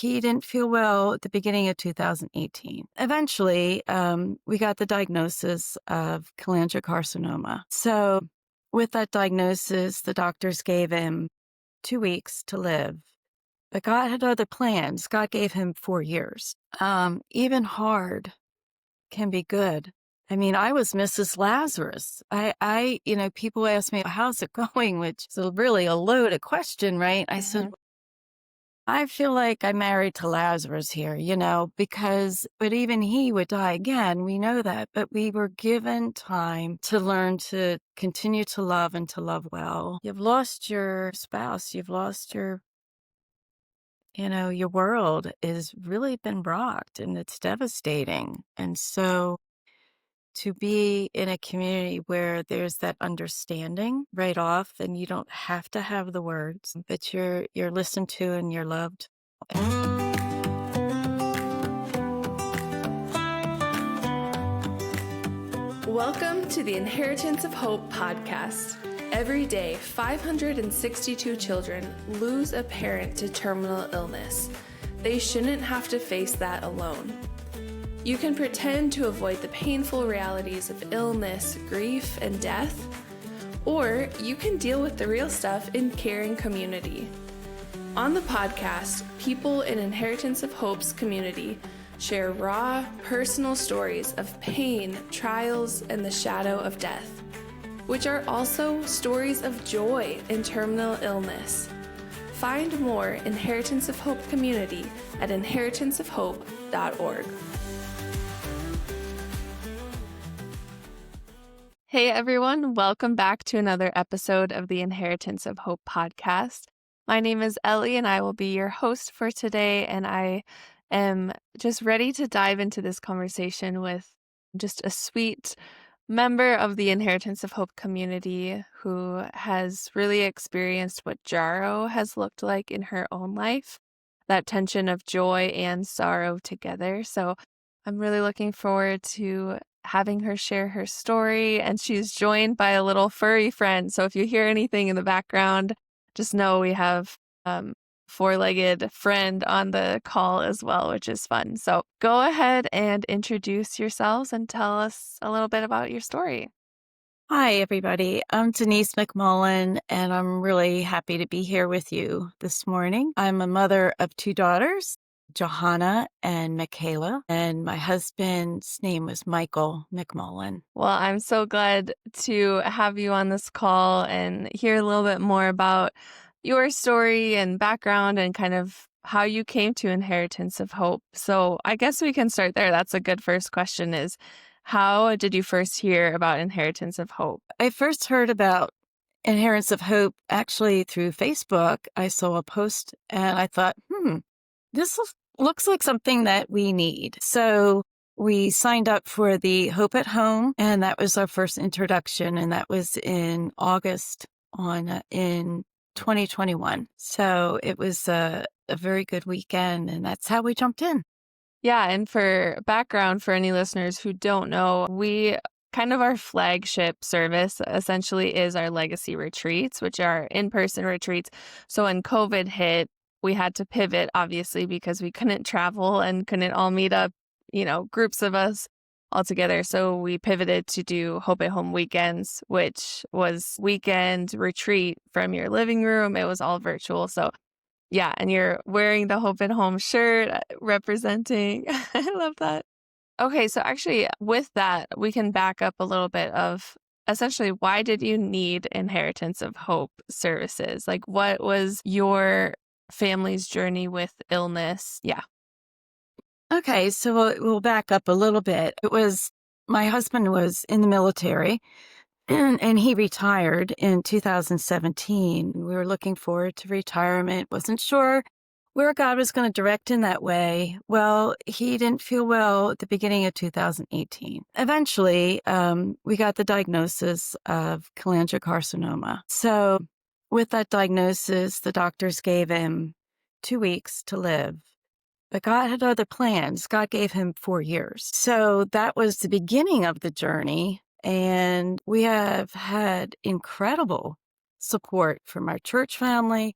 he didn't feel well at the beginning of 2018. Eventually, we got the diagnosis of cholangiocarcinoma. So with that diagnosis, the doctors gave him 2 weeks to live. But God had other plans. God gave him 4 years. Even hard can be good. I mean, I was Mrs. Lazarus. People ask me, how's it going? Which is really a loaded question, right? I said, I feel like I'm married to Lazarus here, but even he would die again. We know that, but we were given time to learn to continue to love and to love well. You've lost your spouse. You've lost your world has really been rocked and it's devastating. And so to be in a community where there's that understanding right off and you don't have to have the words, but you're listened to and you're loved. Welcome to the Inheritance of Hope podcast. Every day, 562 children lose a parent to terminal illness. They shouldn't have to face that alone. You can pretend to avoid the painful realities of illness, grief, and death, or you can deal with the real stuff in caring community. On the podcast, people in Inheritance of Hope's community share raw, personal stories of pain, trials, and the shadow of death, which are also stories of joy in terminal illness. Find more Inheritance of Hope community at inheritanceofhope.org. Hey everyone, welcome back to another episode of the Inheritance of Hope podcast. My name is Ellie and I will be your host for today, and I am just ready to dive into this conversation with just a sweet member of the Inheritance of Hope community who has really experienced what jorrow has looked like in her own life, that tension of joy and sorrow together. So I'm really looking forward to having her share her story, and she's joined by a little furry friend. So if you hear anything in the background, just know we have four-legged friend on the call as well, which is fun. So go ahead and introduce yourselves and tell us a little bit about your story. Hi, everybody. I'm Denise McMullen, and I'm really happy to be here with you this morning. I'm a mother of 2 daughters, Johanna and Michaela, and my husband's name was Michael McMullen. Well, I'm so glad to have you on this call and hear a little bit more about your story and background and kind of how you came to Inheritance of Hope. So I guess we can start there. That's a good first question is, how did you first hear about Inheritance of Hope? I first heard about Inheritance of Hope actually through Facebook. I saw a post and I thought, this looks like something that we need. So we signed up for the Hope at Home, and that was our first introduction, and that was in August in 2021. So it was a very good weekend, and that's how we jumped in. Yeah, and for background for any listeners who don't know, we kind of our flagship service essentially is our legacy retreats, which are in-person retreats. So when COVID hit, we had to pivot, obviously, because we couldn't travel and couldn't all meet up, groups of us all together. So we pivoted to do Hope at Home weekends, which was weekend retreat from your living room. It was all virtual. So yeah, and you're wearing the Hope at Home shirt representing. I love that. Okay, so actually with that, we can back up a little bit of essentially why did you need Inheritance of Hope services? Like what was your family's journey with illness? Yeah. Okay, so we'll back up a little bit. My husband was in the military, and he retired in 2017. We were looking forward to retirement, wasn't sure where God was going to direct in that way. Well, he didn't feel well at the beginning of 2018. Eventually, we got the diagnosis of cholangiocarcinoma. So with that diagnosis, the doctors gave him 2 weeks to live. But God had other plans. God gave him 4 years. So that was the beginning of the journey. And we have had incredible support from our church family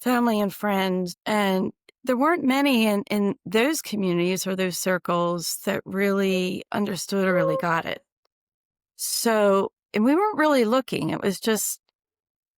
and friends. And there weren't many in those communities or those circles that really understood or really got it. So, and we weren't really looking. It was just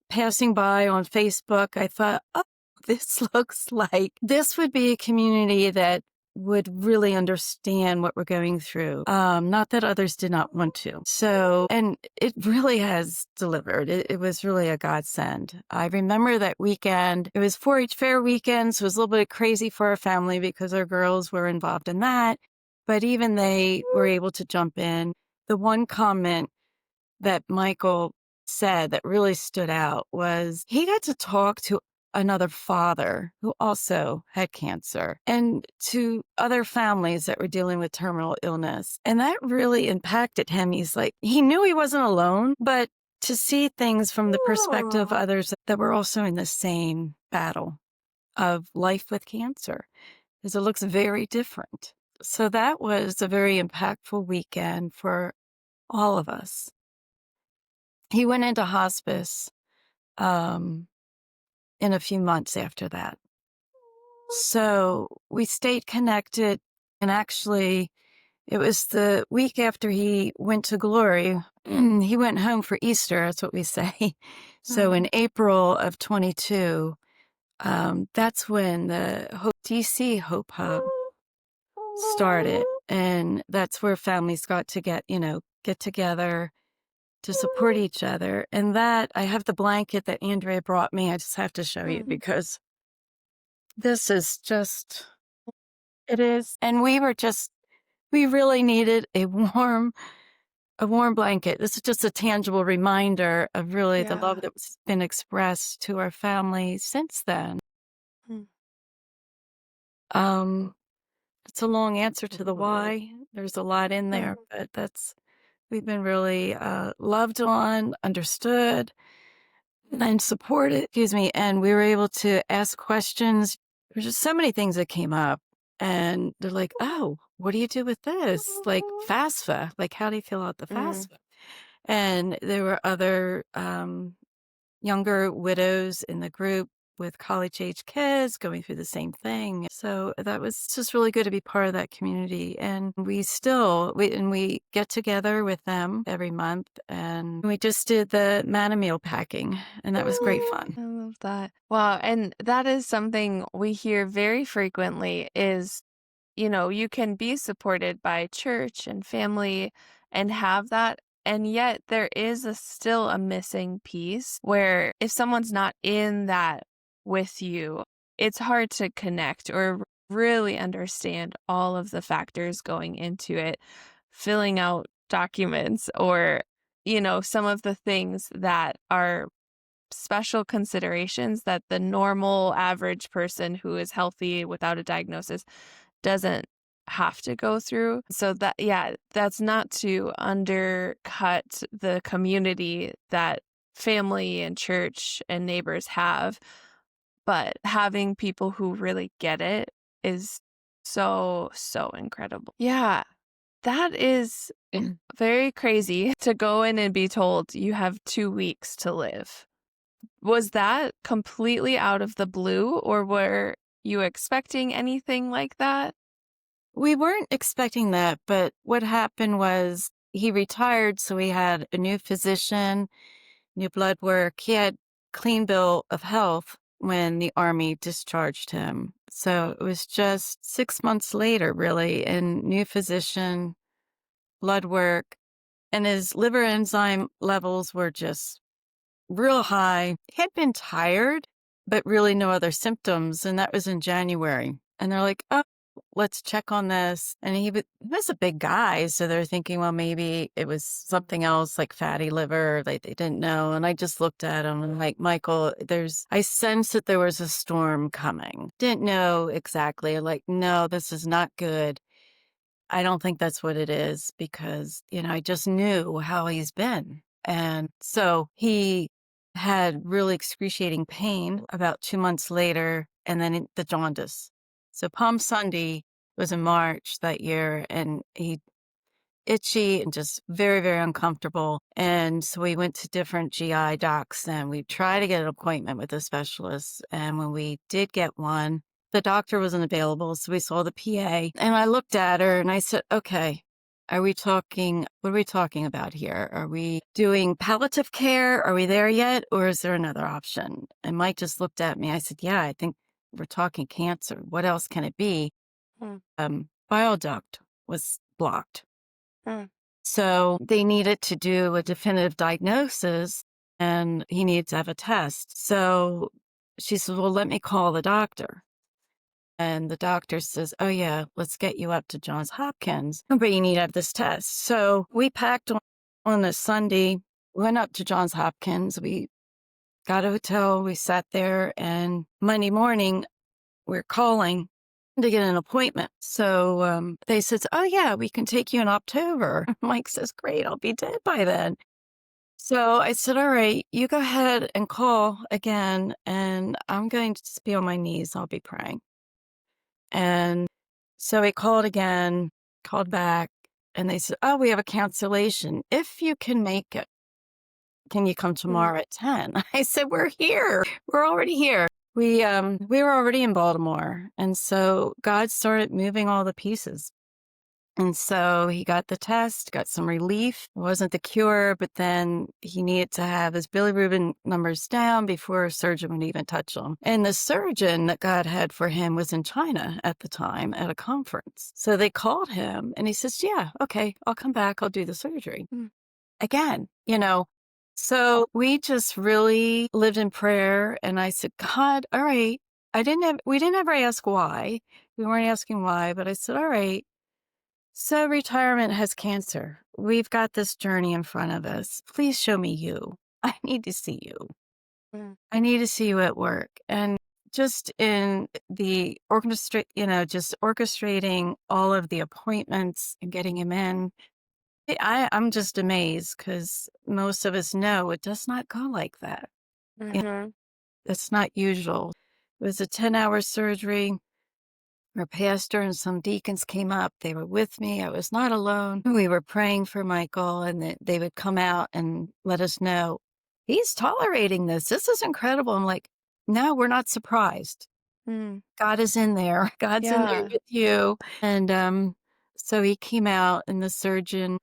passing by on Facebook. I thought, oh, this looks like this would be a community that would really understand what we're going through. Not that others did not want to. So, and it really has delivered. It was really a godsend. I remember that weekend. It was 4-H fair weekend, so it was a little bit crazy for our family because our girls were involved in that. But even they were able to jump in. The one comment that Michael said that really stood out was he got to talk to another father who also had cancer and to other families that were dealing with terminal illness. And that really impacted him. He's like, he knew he wasn't alone, but to see things from the perspective of others that were also in the same battle of life with cancer, because it looks very different. So that was a very impactful weekend for all of us. He went into hospice in a few months after that. So we stayed connected. And actually, it was the week after he went to glory. He went home for Easter, that's what we say. So in April of 22, that's when the DC Hope Hub started. And that's where families got to get together to support each other. And that, I have the blanket that Andrea brought me. I just have to show you because this is just, it is. And we really needed a warm blanket. This is just a tangible reminder of really the love that's been expressed to our family since then. It's a long answer to the why. There's a lot in there, but we've been really loved on, understood, and supported, and we were able to ask questions. There's just so many things that came up, and they're like, oh, what do you do with this? Like FAFSA, like how do you fill out the FAFSA? And there were other younger widows in the group with college-age kids going through the same thing. So that was just really good to be part of that community. And we get together with them every month, and we just did the manna meal packing, and that was great fun. I love that. Wow. And that is something we hear very frequently is, you can be supported by church and family and have that. And yet there is still a missing piece where if someone's not in that with you, it's hard to connect or really understand all of the factors going into it, filling out documents or, some of the things that are special considerations that the normal average person who is healthy without a diagnosis doesn't have to go through. So that's not to undercut the community that family and church and neighbors have, but having people who really get it is so, so incredible. Yeah, that is very crazy to go in and be told you have 2 weeks to live. Was that completely out of the blue, or were you expecting anything like that? We weren't expecting that, but what happened was he retired, so we had a new physician, new blood work. He had clean bill of health when the Army discharged him. So it was just 6 months later, really, and new physician, blood work, and his liver enzyme levels were just real high. He had been tired, but really no other symptoms, and that was in January. And they're like, oh, let's check on this. And he was a big guy, so they're thinking, well, maybe it was something else like fatty liver. They didn't know. And I just looked at him and like, Michael, I sensed that there was a storm coming. Didn't know exactly. Like, no, this is not good. I don't think that's what it is because, I just knew how he's been. And so he had really excruciating pain about 2 months later, and then the jaundice. So Palm Sunday was in March that year, and he itchy and just very, very uncomfortable. And so we went to different GI docs, and we tried to get an appointment with a specialist. And when we did get one, The doctor wasn't available, so we saw the PA. And I looked at her and I said, okay, what are we talking about here? Are we doing palliative care? Are we there yet? Or is there another option? And Mike just looked at me. I said, yeah, I think we're talking cancer. What else can it be? Mm, Bile duct was blocked. mm, So they needed to do a definitive diagnosis and he needed to have a test. So she said, well, let me call the doctor. And the doctor says, oh, yeah, let's get you up to Johns Hopkins, but you need to have this test. So we packed on a Sunday, went up to Johns Hopkins. We got a hotel, we sat there, and Monday morning, we're calling to get an appointment. So they said, oh, yeah, we can take you in October. Mike says, great, I'll be dead by then. So I said, all right, you go ahead and call again, and I'm going to just be on my knees. I'll be praying. And so he called again, called back, and they said, oh, we have a cancellation. If you can make it, can you come mm, tomorrow at 10? I said, we're here. We're already here. We were already in Baltimore. And so God started moving all the pieces. And so he got the test, got some relief. It wasn't the cure, but then he needed to have his bilirubin numbers down before a surgeon would even touch him. And the surgeon that God had for him was in China at the time at a conference. So they called him and he says, yeah, okay, I'll come back. I'll do the surgery mm, again, you know. So we just really lived in prayer. And I said, God, all right. We didn't ever ask why. We weren't asking why, but I said, all right. So retirement has cancer. We've got this journey in front of us. Please show me you. I need to see you. mm, I need to see you at work. And just in the just orchestrating all of the appointments and getting him in. I'm just amazed because most of us know it does not go like that. mhm, It's not usual. It was a 10-hour surgery. Our pastor and some deacons came up. They were with me. I was not alone. We were praying for Michael, and they would come out and let us know he's tolerating this. This is incredible. I'm like, no, we're not surprised. mm. God is in there. God's in there Yeah. with you. And so he came out, and the surgeon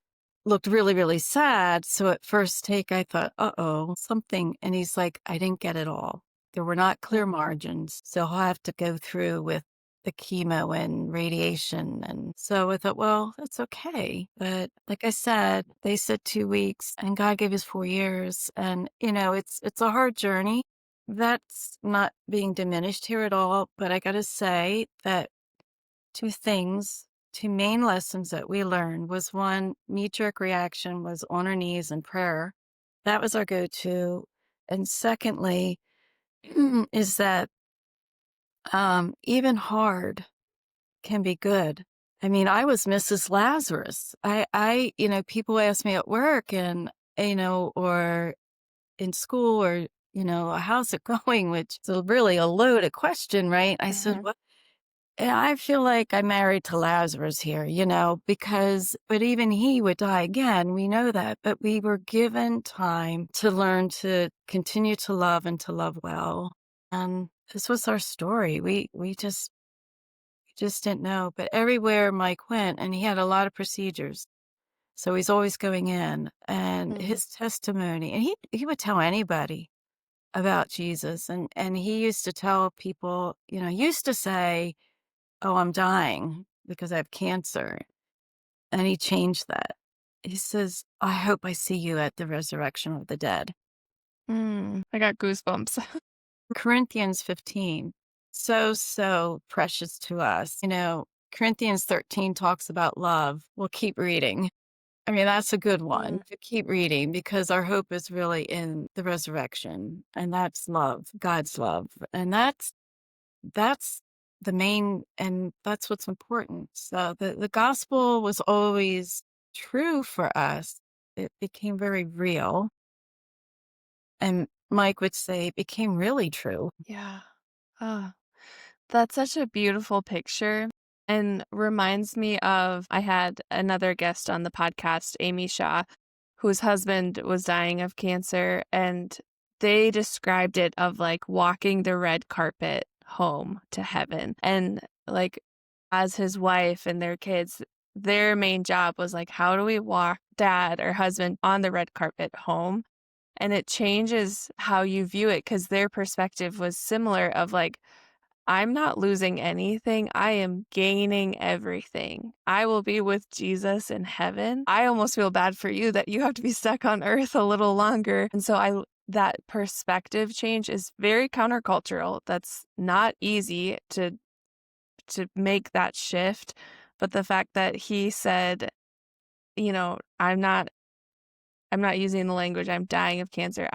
looked really, really sad. So at first take, I thought, uh-oh, something. And he's like, I didn't get it all. There were not clear Mm, margins. So he'll have to go through with the chemo and radiation. And so I thought, well, that's okay. But like I said, they said 2 weeks and God gave us 4 years. And, it's a hard journey. That's not being diminished here at all. But I got to say that two main lessons that we learned was one, knee-jerk reaction was on our knees in prayer. That was our go-to. And secondly, is that even hard can be good. I mean, I was Mrs. Lazarus. People ask me at work and, or in school or, how's it going? Which is really a loaded question, right? I said, mhm, well, yeah, I feel like I'm married to Lazarus here, but even he would die again. We know that, but we were given time to learn to continue to love and to love well. And this was our story. We just didn't know, but everywhere Mike went, and he had a lot of procedures. So he's always going in and mm, his testimony, and he would tell anybody about Jesus. And he used to tell people, he used to say, oh, I'm dying because I have cancer. And he changed that. He says, I hope I see you at the resurrection of the dead. I got goosebumps. Corinthians 15, so precious to us. Corinthians 13 talks about love. We'll keep reading. I mean, that's a good one Mm, to keep reading because our hope is really in the resurrection. And that's love, God's love. And that's the main, and that's what's important. So the gospel was always true for us. It became very real. And Mike would say it became really true. yeah. Oh, that's such a beautiful picture and reminds me of I had another guest on the podcast, Amy Shaw, whose husband was dying of cancer, and they described it of like walking the red carpet home to heaven. And like, as his wife and their kids, their main job was like, how do we walk dad or husband on the red carpet home? And it changes how you view it, because their perspective was similar of like, I'm not losing anything. I am gaining everything. I will be with Jesus in heaven. I almost feel bad for you that you have to be stuck on earth a little longer. And so that perspective change is very countercultural. That's not easy to make that shift. But the fact that he said, I'm not using the language, I'm dying of cancer,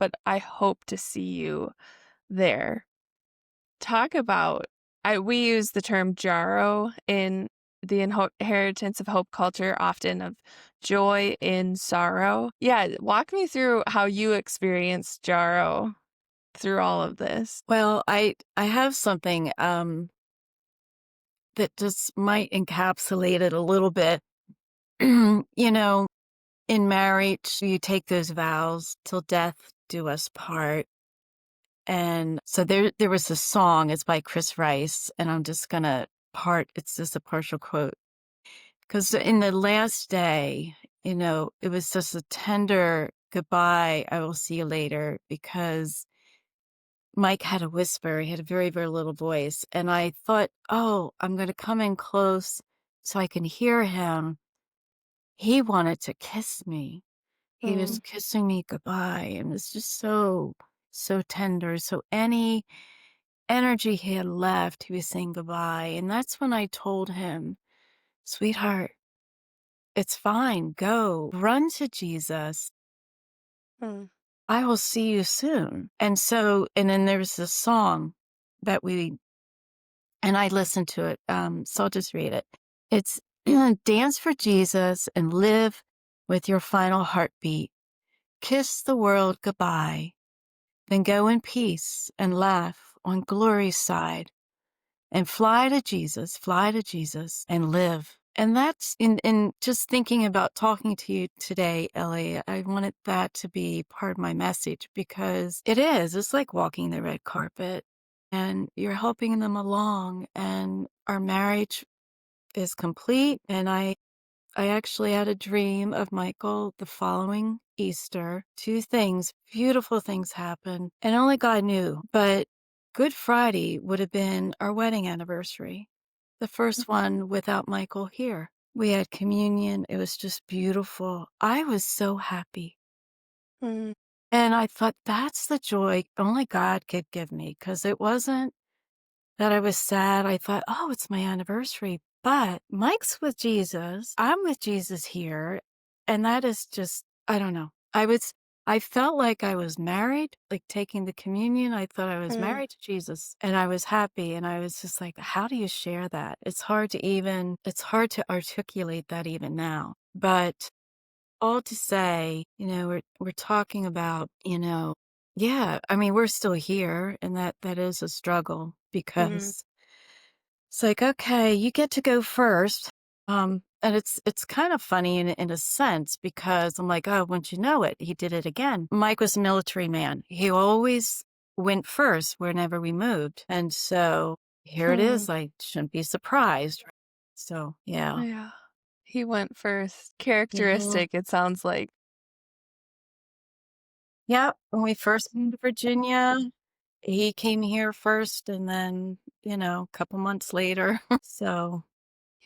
but I hope to see you there. Talk about, we use the term jorrow in the inheritance of hope culture, often of joy in sorrow. Yeah, walk me through how you experienced jorrow through all of this. Well, I have something that just might encapsulate it a little bit. In marriage, you take those vows till death do us part. And so there was a song, it's by Chris Rice, and I'm just gonna it's just a partial quote. Because in the last day, it was just a tender goodbye, I will see you later, because Mike had a whisper. He had a very, very little voice. And I thought, oh, I'm going to come in close so I can hear him. He wanted to kiss me. He was kissing me goodbye. And it was just so, so tender. So any energy he had left, he was saying goodbye. And that's when I told him, sweetheart, it's fine. Go run to Jesus. Mm. I will see you soon. And then there's this song that and I listened to it. So I'll just read it. It's dance for Jesus and live with your final heartbeat. Kiss the world goodbye. Then go in peace and laugh on glory's side and fly to Jesus and live. And that's in just thinking about talking to you today, Ellie, I wanted that to be part of my message, because it's like walking the red carpet and you're helping them along, and our marriage is complete. And I actually had a dream of Michael the following Easter. Two things, beautiful things happened, and only God knew. But Good Friday would have been our wedding anniversary, the first one without Michael here. We had communion. It was just beautiful. I was so happy. Mm. And I thought, that's the joy only God could give me, because it wasn't that I was sad. I thought, oh, it's my anniversary. But Mike's with Jesus. I'm with Jesus here. And that is just, I don't know. I felt like I was married, like taking the communion. I thought I was married to Jesus, and I was happy. And I was just like, how do you share that? It's hard to articulate that even now. But all to say, we're talking about, yeah, I mean, we're still here, and that is a struggle, because it's like, okay, you get to go first. And it's kind of funny in a sense, because I'm like, oh, wouldn't you know it? He did it again. Mike was a military man. He always went first whenever we moved. And so here it is. I shouldn't be surprised. So, yeah. Yeah. He went first. Mhm. Characteristic, it sounds like. Yeah. When we first moved to Virginia, he came here first, and then, a couple months later. So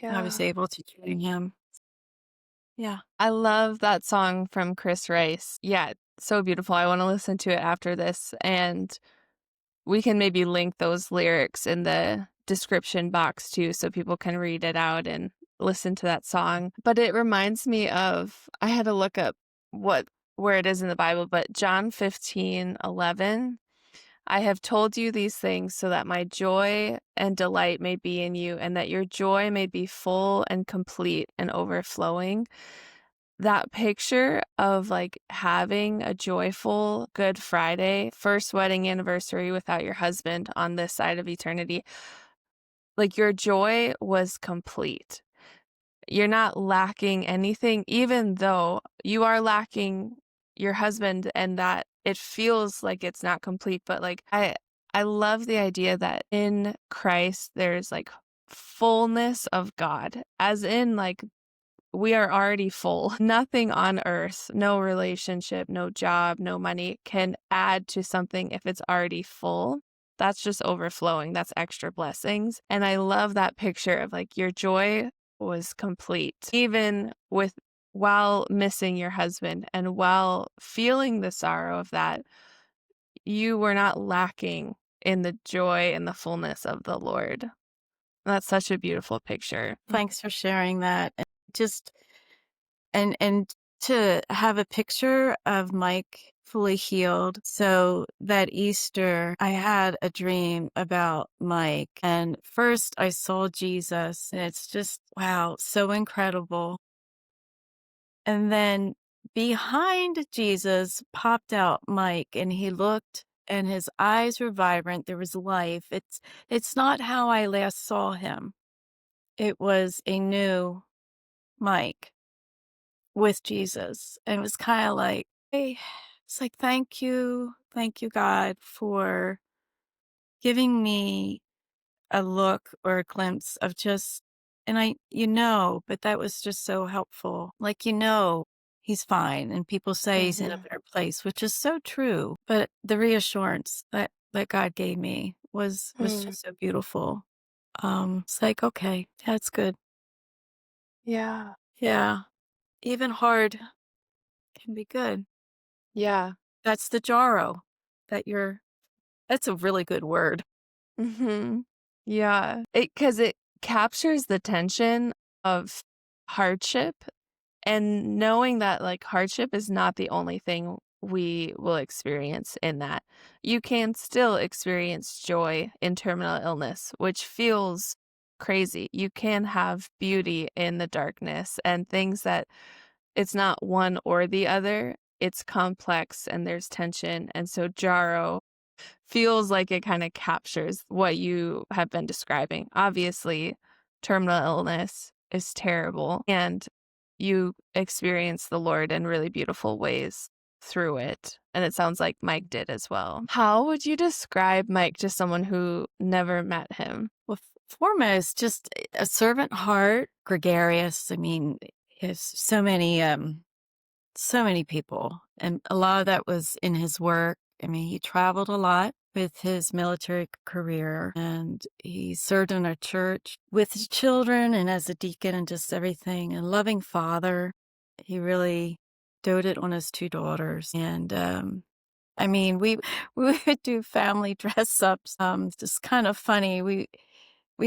I was Yeah. able to join him. Yeah. I love that song from Chris Rice. Yeah, so beautiful. I want to listen to it after this, and we can maybe link those lyrics in the description box too, so people can read it out and listen to that song. But it reminds me of, I had to look up where it is in the Bible, but John 15:11. I have told you these things so that my joy and delight may be in you, and that your joy may be full and complete and overflowing. That picture of like having a joyful Good Friday, first wedding anniversary without your husband on this side of eternity, like your joy was complete. You're not lacking anything, even though you are lacking your husband, and that it feels like it's not complete. But like, I love the idea that in Christ, there's like fullness of God, as in, like, we are already full. Nothing on earth, no relationship, no job, no money can add to something if it's already full. That's just overflowing. That's extra blessings. And I love that picture of like your joy was complete, even with while missing your husband and while feeling the sorrow of that, you were not lacking in the joy and the fullness of the Lord. That's such a beautiful picture. Thanks for sharing that. And just and to have a picture of Mike fully healed. So that Easter, I had a dream about Mike. And first I saw Jesus, and it's just, wow, so incredible. And then behind Jesus popped out Mike, and he looked and his eyes were vibrant. There was life. It's not how I last saw him. It was a new Mike with Jesus. And it was kind of like, hey, it's like, thank you. Thank you, God, for giving me a look or a glimpse of just, and but that was just so helpful. Like, he's fine. And people say he's in a Mhm. better place, which is so true. But the reassurance that God gave me was Mm. just so beautiful. It's like, okay, that's good. Yeah. Yeah. Even hard can be good. Yeah. That's the jorrow that's a really good word. Mhm. Yeah. Because it captures the tension of hardship and knowing that, like, hardship is not the only thing we will experience in that. You can still experience joy in terminal illness, which feels crazy. You can have beauty in the darkness and things that it's not one or the other. It's complex and there's tension. And so Jaro feels like it kind of captures what you have been describing. Obviously, terminal illness is terrible, and you experience the Lord in really beautiful ways through it. And it sounds like Mike did as well. How would you describe Mike to someone who never met him? Well, foremost, just a servant heart, gregarious. I mean, he has so many people, and a lot of that was in his work. I mean, he traveled a lot with his military career, and he served in our church with his children and as a deacon and just everything. And loving father. He really doted on his two daughters, and I mean, we would do family dress ups. Just kind of funny. We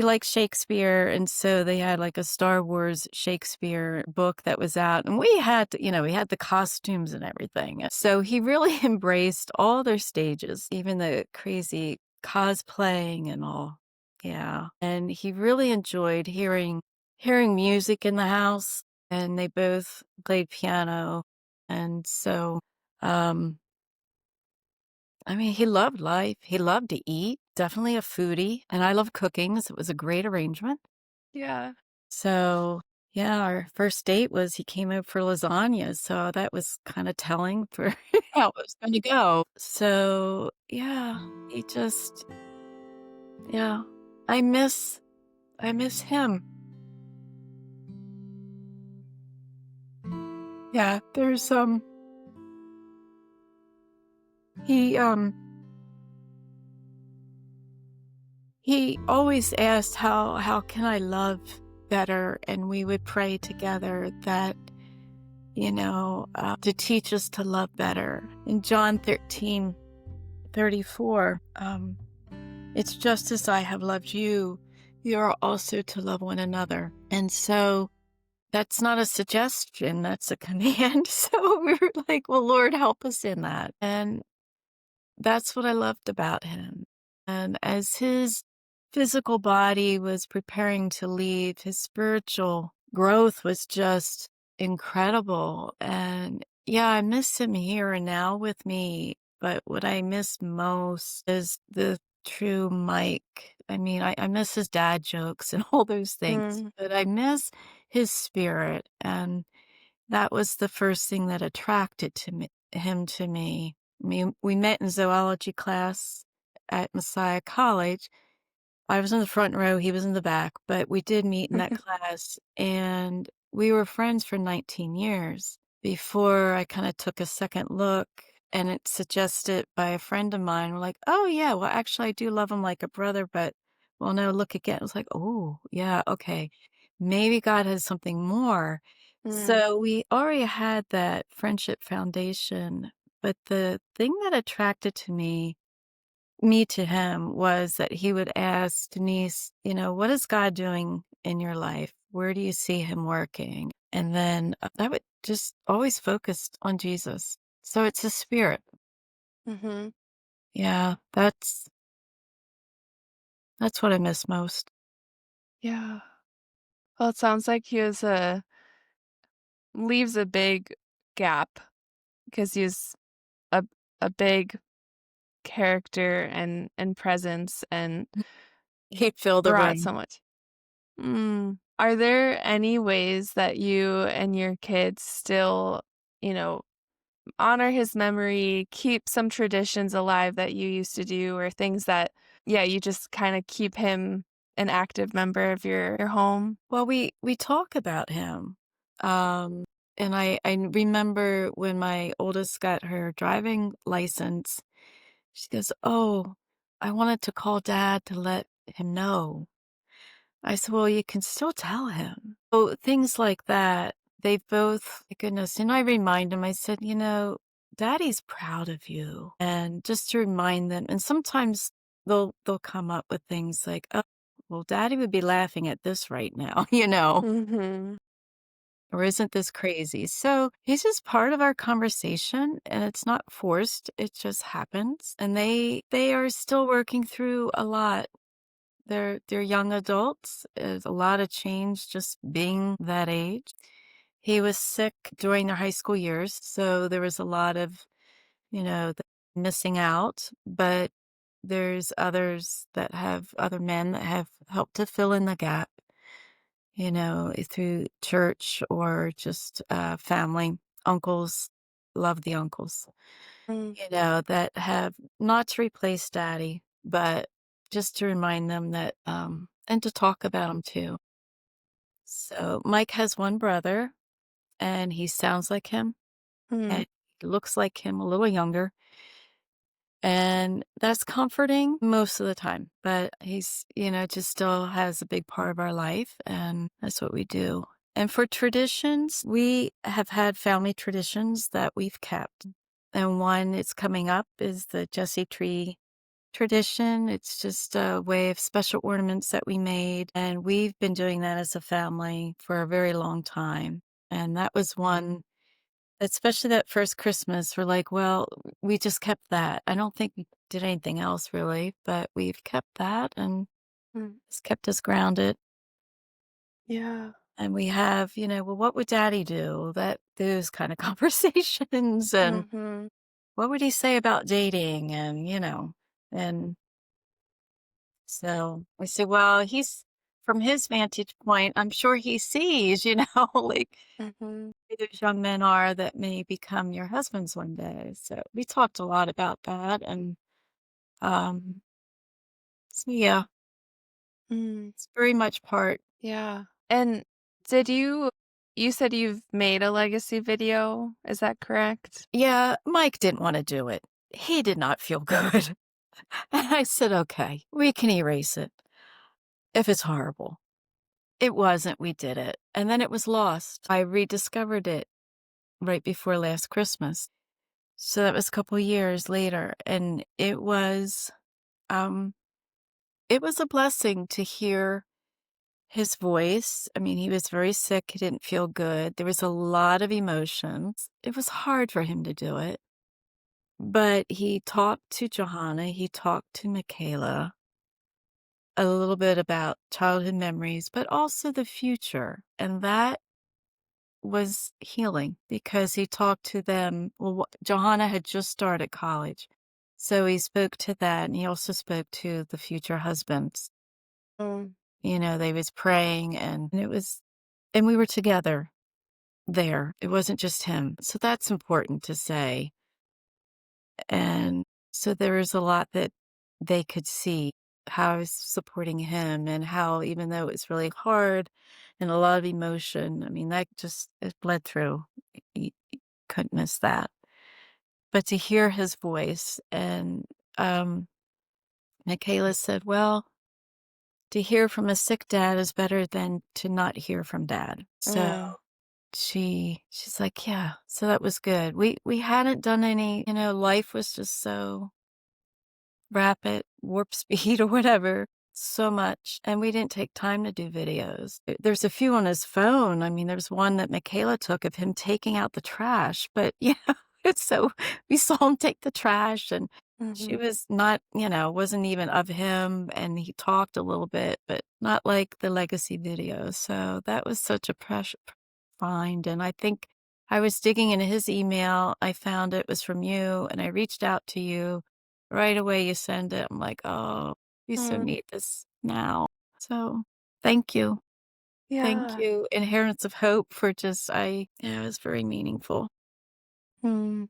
like Shakespeare, and so they had like a Star Wars Shakespeare book that was out, and we had the costumes and everything. So he really embraced all their stages, even the crazy cosplaying and all. Yeah, and he really enjoyed hearing music in the house, and they both played piano, and so. Um, I mean, he loved life. He loved to eat, definitely a foodie. And I love cooking, so it was a great arrangement. Yeah. So, yeah, our first date was he came over for lasagna. So that was kind of telling for how it was going to go. So, yeah, he just, yeah, I miss, I miss him. Yeah, he, um, he always asked how can I love better, and we would pray together that to teach us to love better. In John 13:34, it's just as I have loved you, you are also to love one another. And so that's not a suggestion, that's a command. So we were like, well, Lord, help us in that. And that's what I loved about him. And as his physical body was preparing to leave, his spiritual growth was just incredible. And yeah, I miss him here and now with me. But what I miss most is the true Mike. I mean, I miss his dad jokes and all those things, Mm. but I miss his spirit. And that was the first thing that attracted him to me. I mean, we met in zoology class, at Messiah College. I was in the front row, he was in the back, but we did meet in that class, and we were friends for 19 years before I kinda took a second look, and it's suggested by a friend of mine. We're like, "Oh, yeah, well, actually, I do love him like a brother, but well, no, look again." I was like, "Oh, yeah, okay. Maybe God has something more." Mm. So we already had that friendship foundation, but the thing that attracted me to him was that he would ask Denise, "What is God doing in your life? Where do you see him working?" And then I would just always focused on Jesus. So it's his spirit. Mhm. Yeah, that's what I miss most. Yeah. Well, it sounds like he was a leaves a big gap because he's a a big character and presence and He'd fill the brought room. so much. Are there any ways that you and your kids still, you know, honor his memory, keep some traditions alive that you used to do, or things that, yeah, you just kind of keep him an active member of your home? Well, we talk about him. Um, and I remember when my oldest got her driving license, she goes, "Oh, I wanted to call dad to let him know." I said, "Well, you can still tell him." So things like that, they both, my goodness, and I remind him, I said, Daddy's proud of you. And just to remind them, and sometimes they'll come up with things like, "Oh, well, Daddy would be laughing at this right now," Mhm. or isn't this crazy? So he's just part of our conversation and it's not forced. It just happens. And they are still working through a lot. They're young adults. There's a lot of change just being that age. He was sick during their high school years, so there was a lot of, missing out, but there's others that have other men that have helped to fill in the gap, through church or just family. Uncles, love the uncles, Mm, that have not to replace daddy, but just to remind them that, and to talk about him too. So Mike has one brother, and he sounds like him, mm, and he looks like him, a little younger. And that's comforting most of the time, but he's, just still has a big part of our life, and that's what we do. And for traditions, we have had family traditions that we've kept. And one that's coming up is the Jesse tree tradition. It's just a way of special ornaments that we made. And we've been doing that as a family for a very long time. And that was one, especially that first Christmas, we're like, well, we just kept that. I don't think we did anything else really, but we've kept that and mm. it's kept us grounded. Yeah. And we have, well, what would daddy do? Those kind of conversations. And Mhm. what would he say about dating? And, and so we say, well, he's from his vantage point, I'm sure he sees, like Mhm. who those young men are that may become your husbands one day. So we talked a lot about that. And um, so yeah, Mm. it's very much part. Yeah. And did you said you've made a legacy video, is that correct? Yeah, Mike didn't want to do it. He did not feel good. And I said, okay, we can erase it if it's horrible. It wasn't. We did it. And then it was lost. I rediscovered it right before last Christmas. So that was a couple years later, and um it was a blessing to hear his voice. I mean, he was very sick, he didn't feel good. There was a lot of emotions. It was hard for him to do it, but he talked to Johanna, he talked to Michaela a little bit about childhood memories, but also the future, and that was healing because he talked to them. Well, Johanna had just started college. So he spoke to that and he also spoke to the future husbands. Mm. They was praying and we were together there. It wasn't just him. So that's important to say. And so there is a lot that they could see how I was supporting him and how even though it was really hard and a lot of emotion, I mean, that just it bled through. You couldn't miss that. But to hear his voice and, um, Michaela said, "Well, to hear from a sick dad is better than to not hear from dad." So Mm. she's like, "Yeah." So that was good. We hadn't done any, life was just so rapid, warp speed or whatever, so much, and we didn't take time to do videos. There's a few on his phone. I mean, there's one that Michaela took of him taking out the trash, but yeah, it's so we saw him take the trash and she Mhm. was not, wasn't even of him, and he talked a little bit, but not like the legacy videos. So that was such a precious find, and I think I was digging into his email. I found it was from you, and I reached out to you. Right away, you send it. I'm like, "Oh, you so Mm. need this now." So, thank you. Thank Yeah. you, Inheritance of Hope, for just yeah, it was very meaningful. Mm.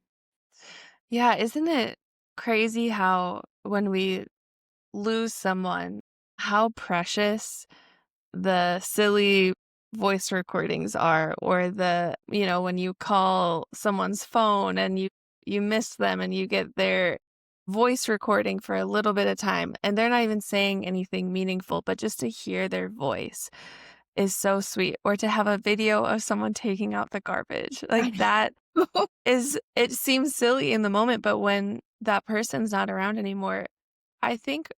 Yeah, isn't it crazy how when we lose someone, how precious the silly voice recordings are, or when you call someone's phone and you miss them and you get their voice recording for a little bit of time and they're not even saying anything meaningful, but just to hear their voice is so sweet. Or to have a video of someone taking out the garbage. I Like that know. it seems silly in the moment, but when that person's not around anymore, I think,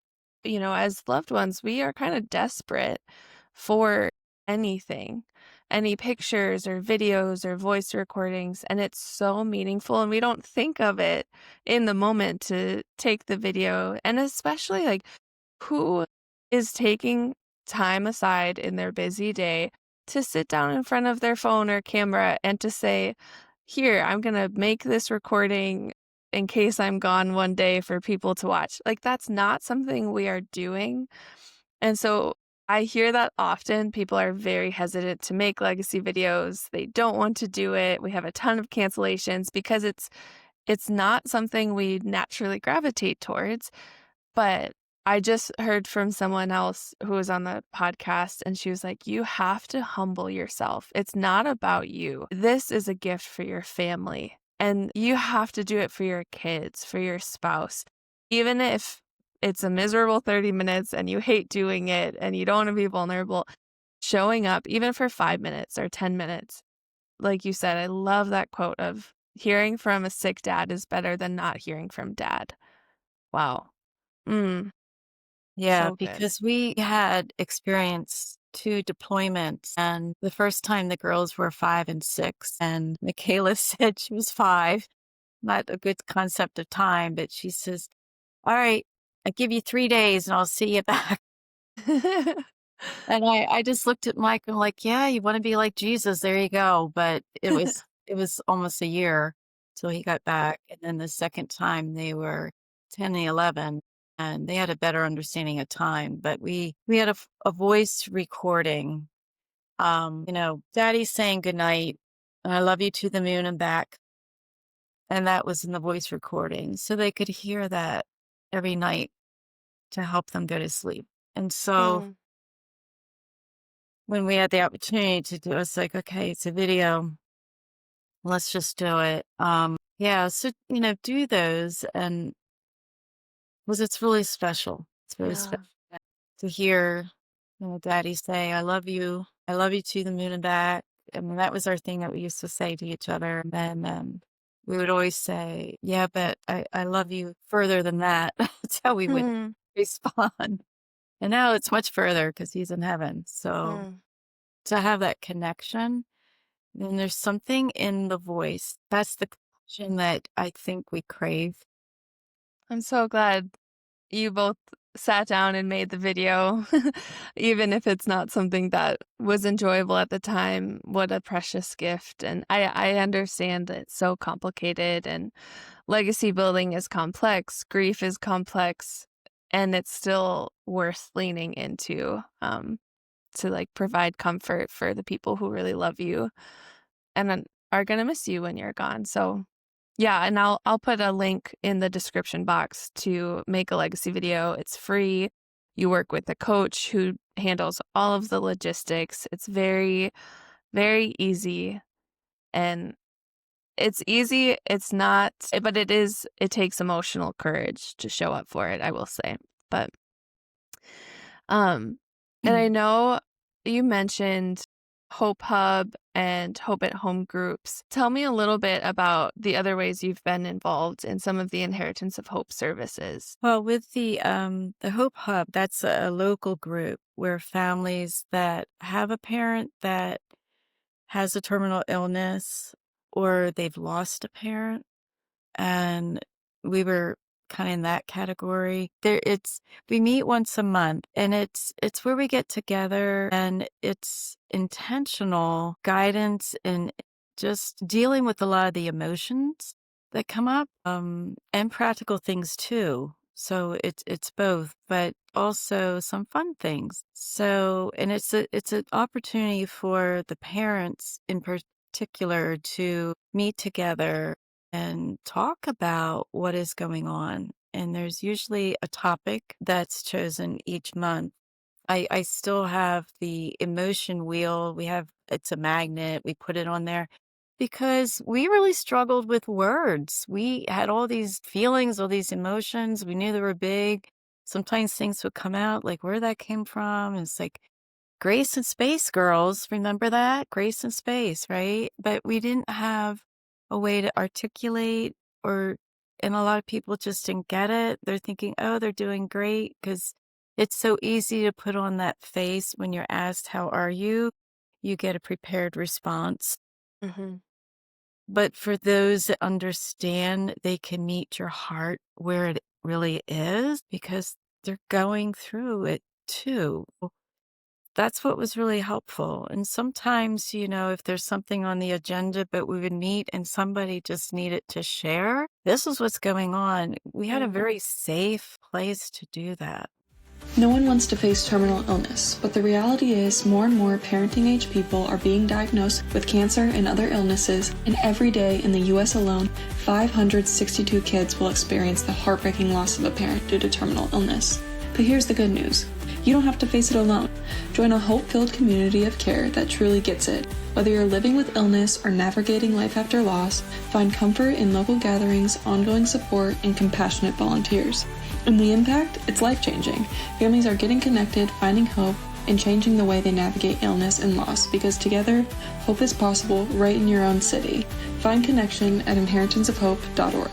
as loved ones, we are kind of desperate for anything, any pictures or videos or voice recordings. And it's so meaningful. And we don't think of it in the moment to take the video. And especially like who is taking time aside in their busy day to sit down in front of their phone or camera and to say, here, I'm going to make this recording in case I'm gone one day for people to watch. Like, that's not something we are doing. And so I hear that often. People are very hesitant to make legacy videos. They don't want to do it. We have a ton of cancellations because it's not something we naturally gravitate towards. But I just heard from someone else who was on the podcast, and she was like, "You have to humble yourself. It's not about you. This is a gift for your family, and you have to do it for your kids, for your spouse. Even if it's a miserable 30 minutes and you hate doing it and you don't want to be vulnerable, showing up even for 5 minutes or 10 minutes." Like you said, I love that quote of hearing from a sick dad is better than not hearing from dad. Wow. Mm. Yeah, So good. because we had experienced 2 deployments, and the first time the girls were 5 and 6, and Michaela said she was 5. Not a good concept of time, but she says, "Alright, I give you 3 days and I'll see you back." And I just looked at Mike and I'm like, "Yeah, you wanna be like Jesus, there you go." But it was almost a year till he got back, and then the second time they were 10 and 11, and they had a better understanding of time, but we had a voice recording, daddy saying goodnight, and "I love you to the moon and back," and that was in the voice recording, so they could hear that every night to help them go to sleep. And so Mm, when we had the opportunity to do it, it's like, "Okay, it's a video. Let's just do it." Yeah, so, do those and 'cause it's really special. It's really special yeah. to hear, daddy say, "I love you. I love you to the moon and back." I mean, that was our thing that we used to say to each other. And then, we would always say, "Yeah, but I love you further than that." That's how we would Mm, respond. And now it's much further because he's in heaven. So mm. to have that connection, then there's something in the voice. That's the connection that I think we crave. I'm so glad you both sat down and made the video, even if it's not something that was enjoyable at the time. What a precious gift. And I understand that it's so complicated and legacy building is complex, grief is complex, and it's still worth leaning into to like provide comfort for the people who really love you and then are going to miss you when you're gone. So Yeah, and I'll put a link in the description box to make a legacy video. It's free. You work with a coach who handles all of the logistics. It's very, very easy, and it's easy. It's not, but it takes emotional courage to show up for it, I will say. But Um, and I know you mentioned Hope Hub and Hope at Home groups. Tell me a little bit about the other ways you've been involved in some of the Inheritance of Hope services. Well, with the Hope Hub, that's a local group where families that have a parent that has a terminal illness or they've lost a parent, and we were kind of in that category. We meet once a month, and it's where we get together, and it's intentional guidance and just dealing with a lot of the emotions that come up, and practical things too. So it's both, but also some fun things. So, and it's an opportunity for the parents in particular to meet together and talk about what is going on. And there's usually a topic that's chosen each month. I still have the emotion wheel. It's a magnet. We put it on there because we really struggled with words. We had all these feelings, all these emotions. We knew they were big. Sometimes things would come out like where that came from. It's like Grace and Space Girls. Remember that? Grace and Space, right? But we didn't have a way to articulate or, and a lot of people just didn't get it. They're thinking, oh, they're doing great because it's so easy to put on that face when you're asked, how are you? You get a prepared response. Hmm. But for those that understand, they can meet your heart where it really is because they're going through it too. That's what was really helpful. And sometimes, if there's something on the agenda, but we would meet and somebody just needed to share, this is what's going on. We had a very safe place to do that. No one wants to face terminal illness, but the reality is more and more parenting age people are being diagnosed with cancer and other illnesses, and every day in the US alone, 562 kids will experience the heartbreaking loss of a parent due to terminal illness. But here's the good news. You don't have to face it alone. Join a hope-filled community of care that truly gets it. Whether you're living with illness or navigating life after loss, find comfort in local gatherings, ongoing support, and compassionate volunteers. And the impact? It's life-changing. Families are getting connected, finding hope, and changing the way they navigate illness and loss, because together, hope is possible right in your own city. Find connection at inheritanceofhope.org.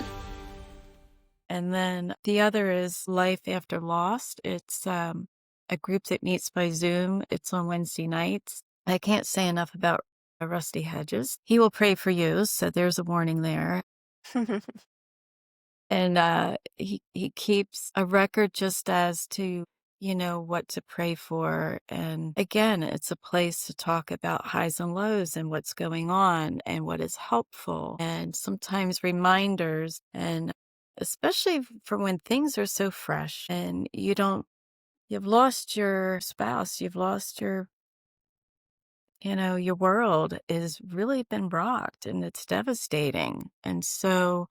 And then the other is Life After Lost. It's a group that meets by Zoom. It's on Wednesday nights. I can't say enough about Rusty Hedges. He will pray for you, so there's a warning there. And he keeps a record just as to, what to pray for. And again, it's a place to talk about highs and lows and what's going on and what is helpful and sometimes reminders. And especially for when things are so fresh and you've lost your spouse, you've lost your world has really been rocked and it's devastating. And so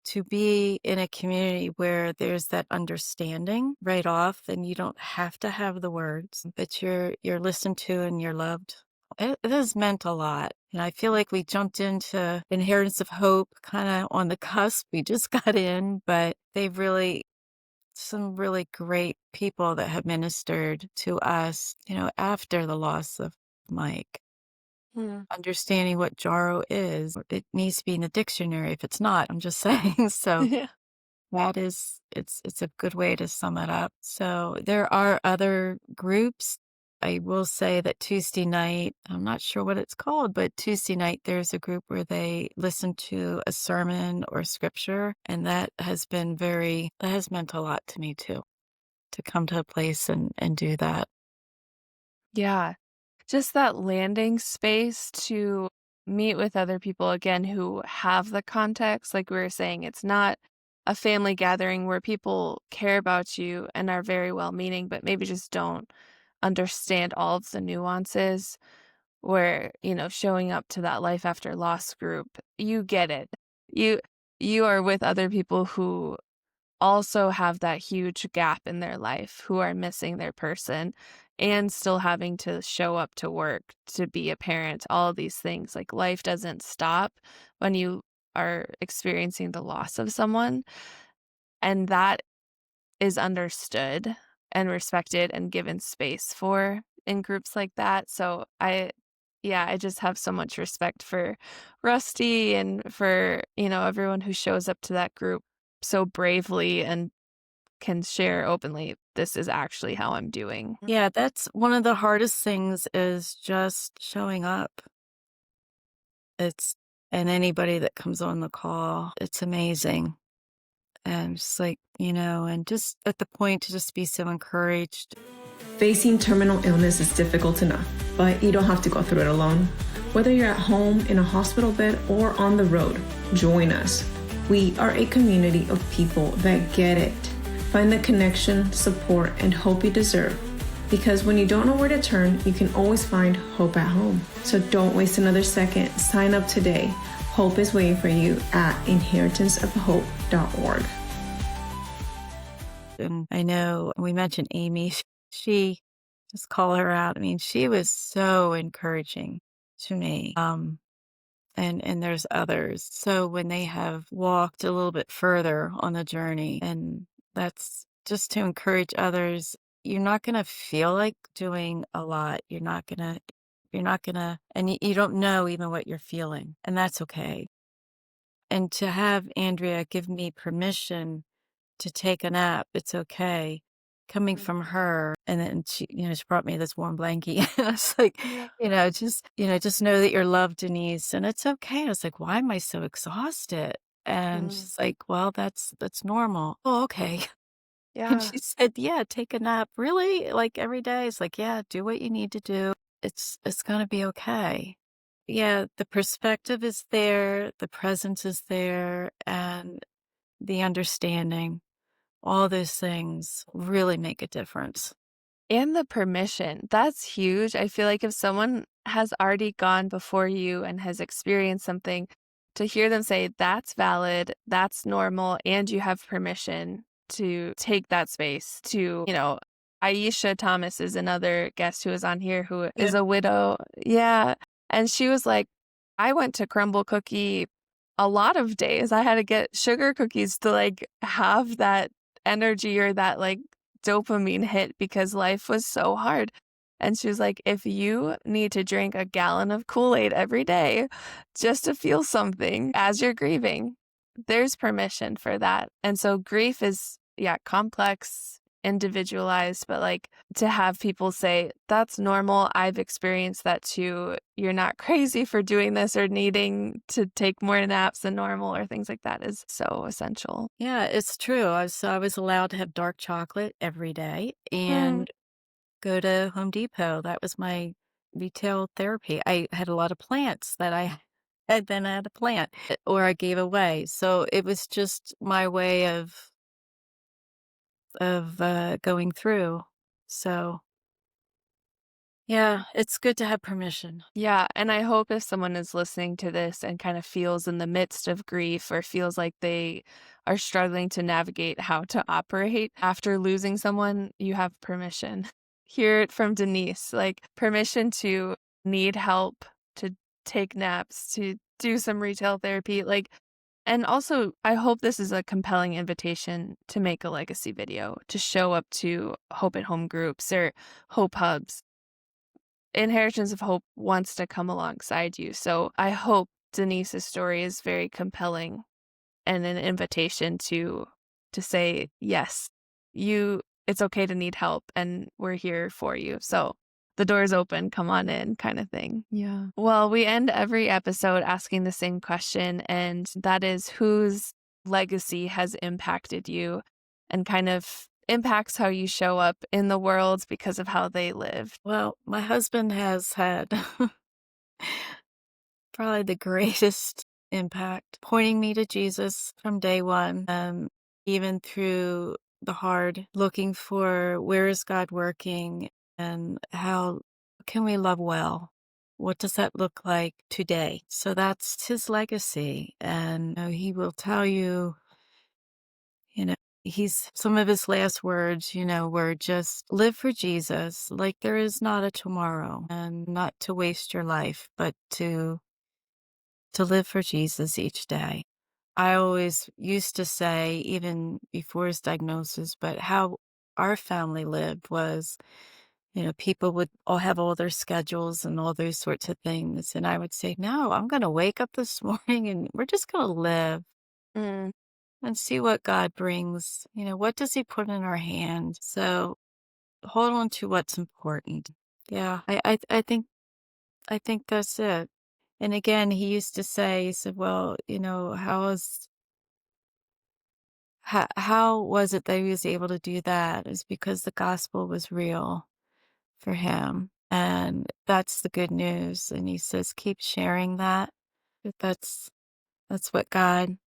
to be in a community where there's that understanding right off, and you don't have to have the words, but you're listened to and you're loved. It has meant a lot. And I feel like we jumped into Inheritance of Hope kind of on the cusp. We just got in, but they've really some really great people that have ministered to us, after the loss of Mike. Mm. Understanding what jorrow is, it needs to be in the dictionary if it's not, I'm just saying. So Yeah. it's a good way to sum it up. So there are other groups. I will say that Tuesday night, I'm not sure what it's called, but Tuesday night there's a group where they listen to a sermon or scripture, and that has meant a lot to me too, to come to a place and do that. Yeah. Just that landing space to meet with other people again who have the context. Like we were saying, it's not a family gathering where people care about you and are very well meaning, but maybe just don't understand all of the nuances. Where, showing up to that life after loss group, you get it. You you are with other people who also have that huge gap in their life, who are missing their person and still having to show up to work, to be a parent, all of these things. Like life doesn't stop when you are experiencing the loss of someone. And that is understood and respected and given space for in groups like that. So yeah, I just have so much respect for Rusty and for, everyone who shows up to that group so bravely and can share openly, this is actually how I'm doing. Yeah, that's one of the hardest things is just showing up. It's and anybody that comes on the call, it's amazing. And just like, and just at the point to just be so encouraged. Facing terminal illness is difficult enough, but you don't have to go through it alone. Whether you're at home, in a hospital bed, or on the road, join us. We are a community of people that get it. Find the connection, support, and hope you deserve. Because when you don't know where to turn, you can always find hope at home. So don't waste another second. Sign up today. Hope is waiting for you at inheritanceofhope.org. And I know we mentioned Amy, she just call her out. I mean, she was so encouraging to me. And there's others. So when they have walked a little bit further on the journey, and that's just to encourage others, you're not going to feel like doing a lot. You're not going to, and you don't know even what you're feeling, and that's okay. And to have Andrea give me permission to take a nap, it's okay. Coming from her, and then she brought me this warm blanket. I was like, just know that you're loved, Denise, and it's okay. I was like, why am I so exhausted? And she's like, well, that's normal. Oh, okay. And Yeah. she said, yeah, take a nap. Really? Like every day? It's like, yeah, do what you need to do. It's gonna be okay. Yeah, the perspective is there, the presence is there, and the understanding. All those things really make a difference. And the permission. That's huge. I feel like if someone has already gone before you and has experienced something, to hear them say that's valid, that's normal, and you have permission to take that space to, Aisha Thomas is another guest who is on here who Yeah. is a widow. Yeah. And she was like, I went to Crumble Cookie a lot of days. I had to get sugar cookies to like have that energy or that like dopamine hit because life was so hard. And she was like, if you need to drink a gallon of Kool-Aid every day just to feel something as you're grieving, there's permission for that. And so grief is, yeah, complex, individualized, but like to have people say, that's normal. I've experienced that too. You're not crazy for doing this or needing to take more naps than normal or things like that is so essential. Yeah, it's true. I was allowed to have dark chocolate every day and go to Home Depot. That was my retail therapy. I had a lot of plants that I had then I had a plant or I gave away. So it was just my way of going through. So yeah, it's good to have permission. Yeah, and I hope if someone is listening to this and kind of feels in the midst of grief or feels like they are struggling to navigate how to operate after losing someone, you have permission. Hear it from Denise, like permission to need help, to take naps, to do some retail therapy, like and also I hope this is a compelling invitation to make a legacy video, to show up to Hope at Home groups or Hope hubs. Inheritance of Hope wants to come alongside you. So I hope Denise's story is very compelling and an invitation to say, yes, it's okay to need help and we're here for you. So the door's open, come on in kind of thing. Yeah. Well, we end every episode asking the same question, and that is whose legacy has impacted you and kind of impacts how you show up in the world because of how they lived. Well, my husband has had probably the greatest impact, pointing me to Jesus from day one, even through the hard, looking for where is God working and how can we love well. what does that look like today? So that's his legacy. And he will tell you, you know, some of his last words, were just live for Jesus, like there is not a tomorrow, and not to waste your life, but to live for Jesus each day. I always used to say, even before his diagnosis, but how our family lived was, people would all have all their schedules and all those sorts of things. And I would say, no, I'm going to wake up this morning and we're just going to live Mm. and see what God brings. What does he put in our hand? So hold on to what's important. Yeah, I think that's it. And again, he used to say, he said, well, how was it that he was able to do that? Is because the gospel was real for him. And that's the good news. And he says, keep sharing that. That's what God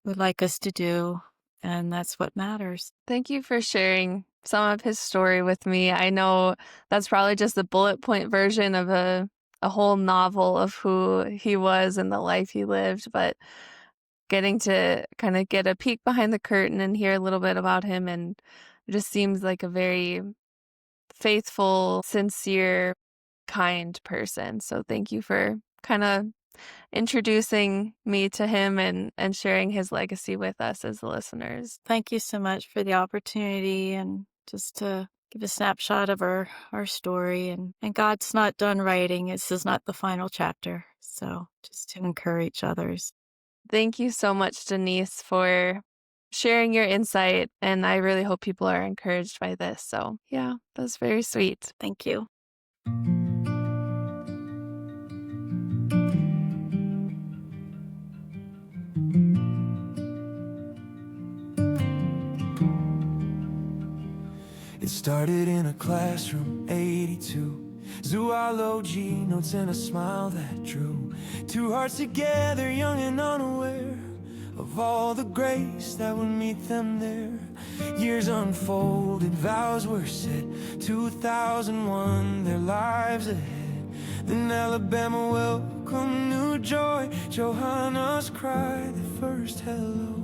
would like us to do. And that's what matters. Thank you for sharing some of his story with me. I know that's probably just the bullet point version of a whole novel of who he was and the life he lived, but getting to kind of get a peek behind the curtain and hear a little bit about him, and it just seems like a very faithful, sincere, kind person. So thank you for kind of introducing me to him and sharing his legacy with us as the listeners. Thank you so much for the opportunity and just to give a snapshot of our story. And God's not done writing. This is not the final chapter. So just to encourage others. Thank you so much, Denise, for sharing your insight. And I really hope people are encouraged by this. So yeah, that's very sweet. Thank you. It started in a classroom, 82. Zoology, notes and a smile that drew two hearts together, young and unaware of all the grace that would meet them there. Years unfolded, vows were set, 2001, their lives ahead. Then Alabama welcomed new joy, Johanna's cry, the first hello.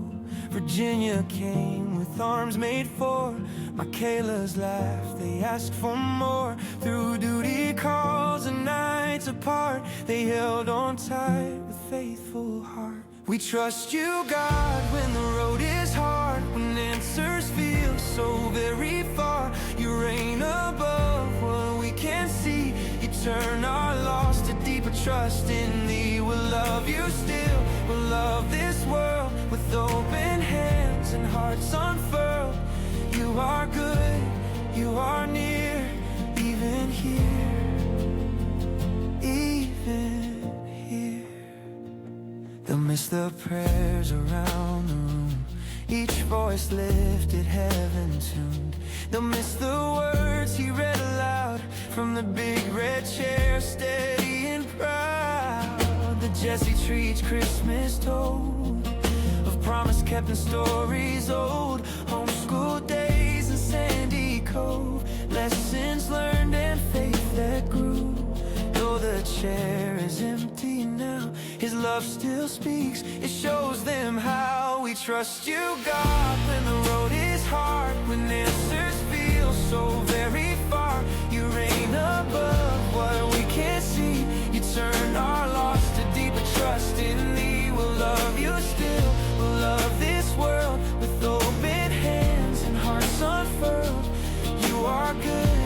Virginia came with arms made for Michaela's laugh, they asked for more. Through duty calls and nights apart, they held on tight with faithful heart. We trust you, God, when the road is hard, when answers feel so very far. You reign above what we can see. You turn our loss to deeper trust in thee. We'll love you still, we'll love this world with open hands and hearts unfurled. You are good, you are near, even here, even here. They'll miss the prayers around the room, each voice lifted, heaven tuned. They'll miss the words he read aloud from the big red chair, steady and proud. The Jesse Treach Christmas told of promise kept and stories old, homeschool days in Sandy Cove, lessons learned and faith that grew. Though the chair is empty now, his love still speaks, it shows them how. We trust you, God, when the road is hard, when answers feel so very far. You reign above what we can't see. You turn our loss to deeper trust in thee. We'll love you still, we'll love this world with open hands and hearts unfurled. You are good,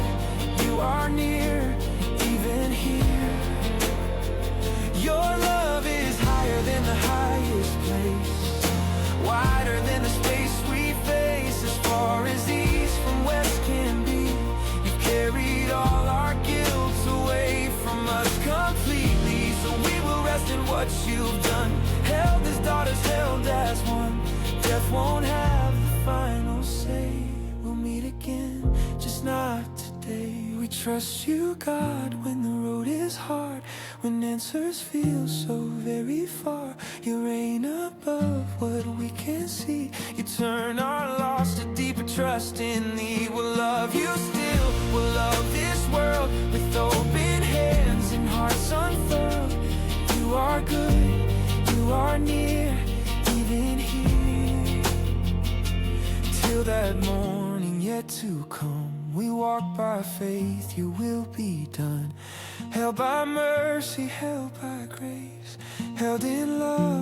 you are near, even here. Your love is higher than the highest place, wider than the space we face, as far as east from west can be. You've carried all our guilt away from us completely, so we will rest in what you've done. Held as daughters, held as one. Death won't have the final say. We'll meet again, just not today. We trust you, God, when the road is hard, when answers feel so very far. You reign above what we can see. You turn our loss to deeper trust in thee. We'll love you still, we'll love this world with open hands and hearts to come. We walk by faith, your will be done. Held by mercy, held by grace, held in love.